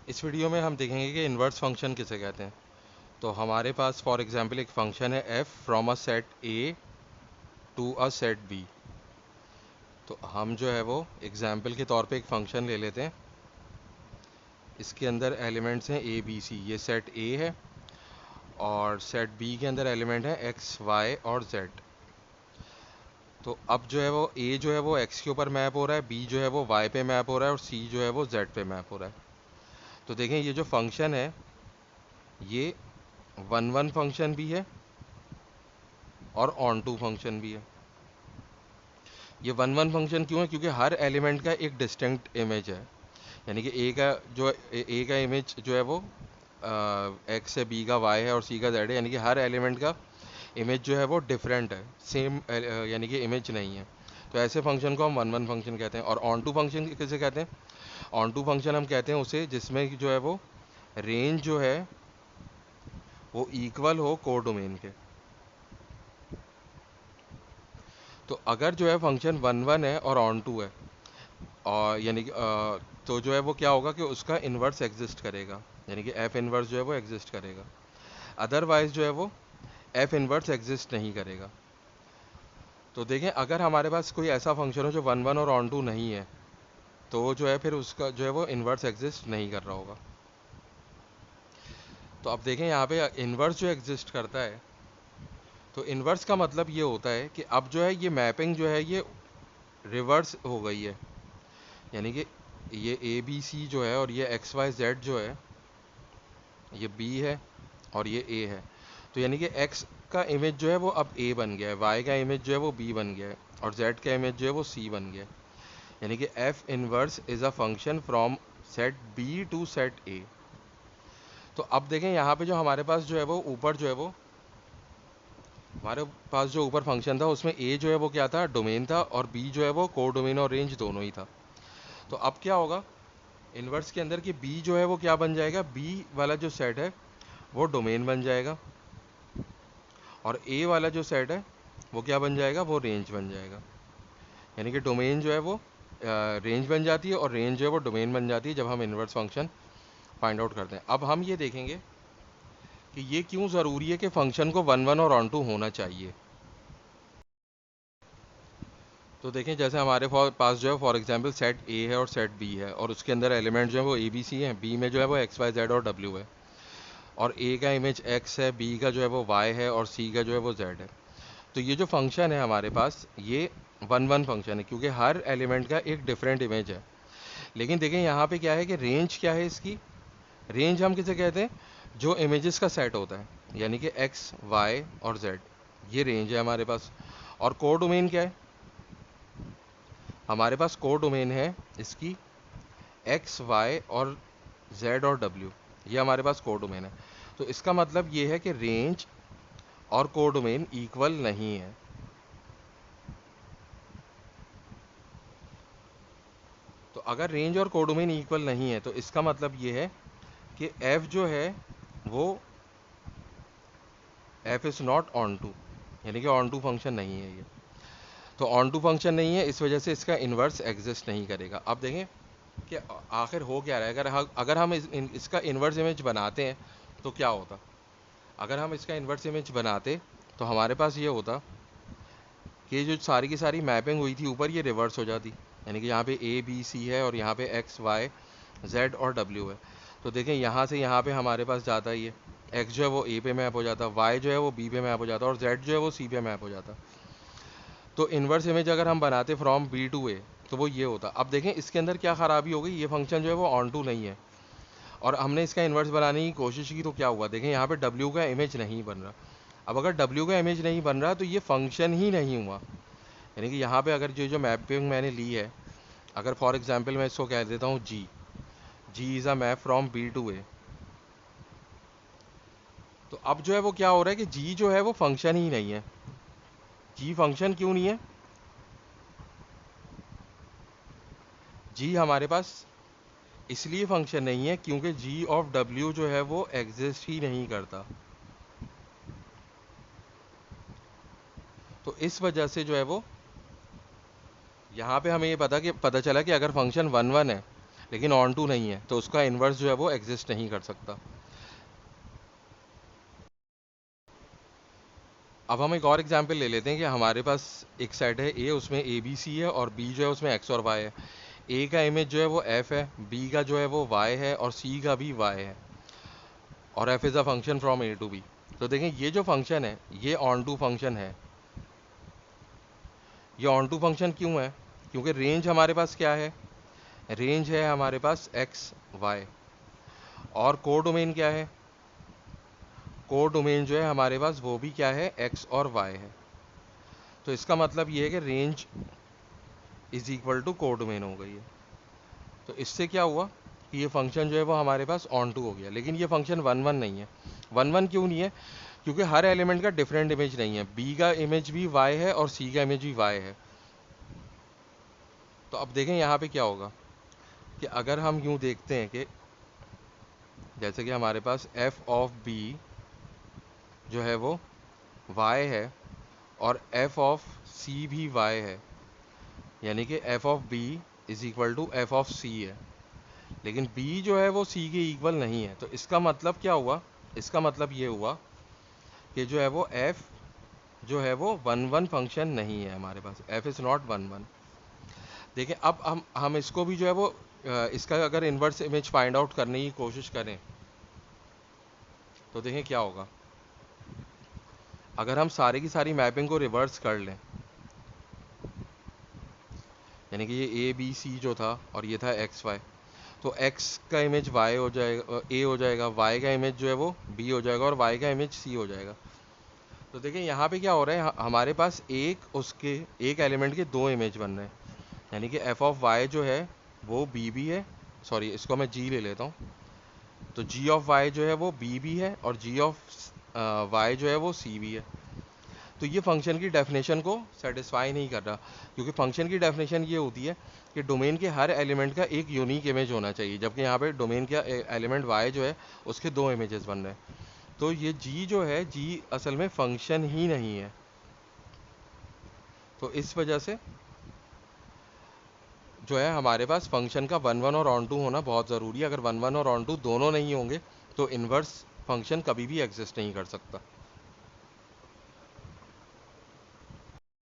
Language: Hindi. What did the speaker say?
इस वीडियो में हम देखेंगे कि इन्वर्स फंक्शन किसे कहते हैं। तो हमारे पास फॉर एग्जांपल एक फंक्शन है f from a set a to a set b। तो हम जो है वो एग्जांपल के तौर पे एक फंक्शन ले लेते हैं। इसके अंदर एलिमेंट्स हैं a b c। ये सेट a है और सेट b के अंदर एलिमेंट है x y और z। तो अब जो है वो a जो है वो x के ऊपर मैप हो रहा है, b जो है वो y पे मैप हो रहा है और c जो है वो z पे मैप हो रहा है। तो देखें ये जो फंक्शन है ये वन वन फंक्शन भी है और ऑन टू फंक्शन भी है। ये वन वन फंक्शन क्यों है? क्योंकि हर एलिमेंट का एक डिस्टिंक्ट इमेज है। यानी कि ए का इमेज जो है वो एक्स है, बी का वाई है और सी का जेड है। यानी कि हर एलिमेंट का इमेज जो है वो डिफरेंट है, सेम यानी कि इमेज नहीं है। तो ऐसे फंक्शन को हम वन वन फंक्शन कहते हैं। और ऑन टू फंक्शन किसे कहते हैं? ऑन टू फंक्शन हम कहते हैं उसे जिसमें जो है वो रेंज जो है वो इक्वल हो कोडोमेन के। तो अगर जो है फंक्शन वन वन है और ऑन टू है और यानी कि तो जो है वो क्या होगा कि उसका इन्वर्स एग्जिस्ट करेगा। यानी कि एफ इन्वर्स जो है वो एग्जिस्ट करेगा। अदरवाइज जो है वो एफ इन्वर्स एग्जिस्ट नहीं करेगा। तो देखें अगर हमारे पास कोई ऐसा फंक्शन हो जो वन वन और ऑन टू नहीं है तो जो है फिर उसका जो है वो इन्वर्स एग्जिस्ट नहीं कर रहा होगा। तो अब देखें यहाँ पे इन्वर्स जो एग्जिस्ट करता है, तो इन्वर्स का मतलब ये होता है कि अब जो है ये मैपिंग जो है ये रिवर्स हो गई है। यानी कि ये ए बी सी जो है और ये एक्स वाई जेड जो है ये बी है और ये ए है। तो यानी कि x का इमेज जो है वो अब a बन गया है, y का इमेज जो है वो b बन गया है और z का इमेज जो है वो c बन गया है। यानी कि f inverse is a function from set b to set a। तो अब देखें यहाँ पे जो हमारे पास जो है वो ऊपर जो है वो हमारे पास जो ऊपर फंक्शन था उसमें a जो है वो क्या था? डोमेन था और b जो है वो को डोमेन और रेंज दोनों ही था। तो अब क्या होगा इन्वर्स के अंदर कि b जो है वो क्या बन जाएगा? b वाला जो सेट है वो डोमेन बन जाएगा और ए वाला जो सेट है वो क्या बन जाएगा? वो रेंज बन जाएगा। यानी कि डोमेन जो है वो रेंज बन जाती है और रेंज जो है वो डोमेन बन जाती है जब हम इन्वर्स फंक्शन फाइंड आउट करते हैं। अब हम ये देखेंगे कि ये क्यों ज़रूरी है कि फंक्शन को वन वन और ऑन टू होना चाहिए। तो देखें जैसे हमारे पास जो है फॉर एग्जांपल सेट ए है और सेट बी है और उसके अंदर एलिमेंट जो है वो ए बी सी हैं, बी में जो है वो एक्स वाई जेड और डब्ल्यू है और ए का इमेज एक्स है, बी का जो है वो वाई है और सी का जो है वो जेड है। तो ये जो फंक्शन है हमारे पास ये वन वन फंक्शन है क्योंकि हर एलिमेंट का एक डिफरेंट इमेज है। लेकिन देखें यहाँ पे क्या है कि रेंज क्या है इसकी? रेंज हम किसे कहते हैं? जो इमेजेस का सेट होता है, यानी कि एक्स वाई और जेड, ये रेंज है हमारे पास। और कोड डोमेन क्या है? हमारे पास कोड डोमेन है इसकी एक्स वाई और जेड और डब्ल्यू, ये हमारे पास कोड डोमेन है। तो इसका मतलब ये है कि रेंज और कोड डोमेन इक्वल नहीं है। तो अगर रेंज और कोडोमेन इक्वल नहीं है तो इसका मतलब ये है कि f जो है वो f is not onto, यानी कि ऑन टू फंक्शन नहीं है ये। तो ऑन टू फंक्शन नहीं है इस वजह से इसका इन्वर्स एग्जिस्ट नहीं करेगा। अब देखें कि आखिर हो क्या रहा है। अगर हम इसका इन्वर्स इमेज बनाते हैं तो क्या होता? अगर हम इसका इन्वर्स इमेज बनाते तो हमारे पास ये होता कि जो सारी की सारी मैपिंग हुई थी ऊपर ये रिवर्स हो जाती। यानी कि यहाँ पे ए बी सी है और यहाँ पे एक्स वाई जेड और डब्ल्यू है। तो देखें यहाँ से यहाँ पे हमारे पास जाता है ये एक्स जो है वो ए पे मैप हो जाता, वाई जो है वो बी पे मैप हो जाता और जेड जो है वो सी पे मैप हो जाता। तो इन्वर्स इमेज अगर हम बनाते फ्रॉम बी टू ए तो वो ये होता। अब देखें इसके अंदर क्या ख़राबी हो गई, ये फंक्शन जो है वो ऑन टू नहीं है और हमने इसका इन्वर्स बनाने की कोशिश की तो क्या हुआ? देखें यहाँ पे डब्ल्यू का इमेज नहीं बन रहा। अब अगर डब्ल्यू का इमेज नहीं बन रहा तो ये फंक्शन ही नहीं हुआ। यानी कि यहाँ पे अगर जो मैपिंग मैंने ली है, अगर फॉर एग्जांपल मैं इसको कह देता हूँ g, g is a map from B to A. तो अब जो है वो क्या हो रहा है कि जी जो है वो फंक्शन ही नहीं है। जी फंक्शन क्यों नहीं है? जी हमारे पास इसलिए फंक्शन नहीं है क्योंकि जी ऑफ डब्ल्यू जो है वो एग्जिस्ट ही नहीं करता। तो इस वजह से जो है वो यहाँ पे हमें ये पता चला कि अगर फंक्शन वन वन है लेकिन ऑन टू नहीं है, तो उसका इन्वर्स जो है वो एग्जिस्ट नहीं कर सकता। अब हम एक और एग्जांपल ले लेते हैं कि हमारे पास एक सेट है ए, उसमें ए बी सी है, और बी जो है उसमें एक्स और वाई है। ए का इमेज जो है वो एफ है, बी का जो है वो वाई है, और सी का भी वाई है, और F is a function from A to B. तो देखें ये जो फंक्शन है ये ऑन टू फंक्शन है। ये ऑन टू फंक्शन क्यों है? क्योंकि रेंज हमारे पास क्या है? रेंज है हमारे पास एक्स वाई, और को डोमेन क्या है? को डोमेन जो है हमारे पास वो भी क्या है? एक्स और वाई है। तो इसका मतलब ये है कि रेंज इज इक्वल टू को डोमेन हो गई है। तो इससे क्या हुआ कि ये फंक्शन जो है वो हमारे पास ऑन टू हो गया। लेकिन ये फंक्शन वन वन नहीं है। वन वन क्यों नहीं है? क्योंकि हर एलिमेंट का डिफरेंट इमेज नहीं है। बी का इमेज भी वाई है और सी का इमेज भी वाई है। तो अब देखें यहाँ पे क्या होगा कि अगर हम यूँ देखते हैं कि जैसे कि हमारे पास एफ ऑफ बी जो है वो वाई है, और एफ ऑफ सी भी वाई है, यानी कि f of B is equal to f of C है। लेकिन b जो है वो c के इक्वल नहीं है। तो इसका मतलब क्या हुआ? इसका मतलब ये हुआ कि जो है वो f जो है वो वन वन फंक्शन नहीं है हमारे पास। f is not one one. देखिए अब हम इसको भी जो है वो इसका अगर इन्वर्स इमेज फाइंड आउट करने की कोशिश करें तो देखें क्या होगा। अगर हम सारी की सारी मैपिंग को रिवर्स कर लें, यानी कि ये a b c जो था और ये था x y, तो x का इमेज y हो जाएगा, a हो जाएगा, y का इमेज जो है वो b हो जाएगा, और y का इमेज c हो जाएगा। तो देखिए यहाँ पे क्या हो रहा है, हमारे पास एक एलिमेंट के दो इमेज बन रहे हैं। यानी कि f ऑफ y जो है वो b भी है, सॉरी इसको मैं g ले लेता हूँ। तो g ऑफ y जो है वो b भी है, और g ऑफ y जो है वो c भी है। तो ये फंक्शन की डेफिनेशन को सेटिस्फाई नहीं कर रहा, क्योंकि फंक्शन की डेफिनेशन ये होती है कि डोमेन के हर एलिमेंट का एक यूनिक इमेज होना चाहिए, जबकि यहाँ पे डोमेन का एलिमेंट y जो है उसके दो इमेजेस बन रहे हैं। तो ये g जो है, g असल में फंक्शन ही नहीं है। तो इस वजह से जो है हमारे पास फंक्शन का वन वन और ऑन टू होना बहुत ज़रूरी है। अगर वन वन और ऑन टू दोनों नहीं होंगे तो इन्वर्स फंक्शन कभी भी एग्जिस्ट नहीं कर सकता।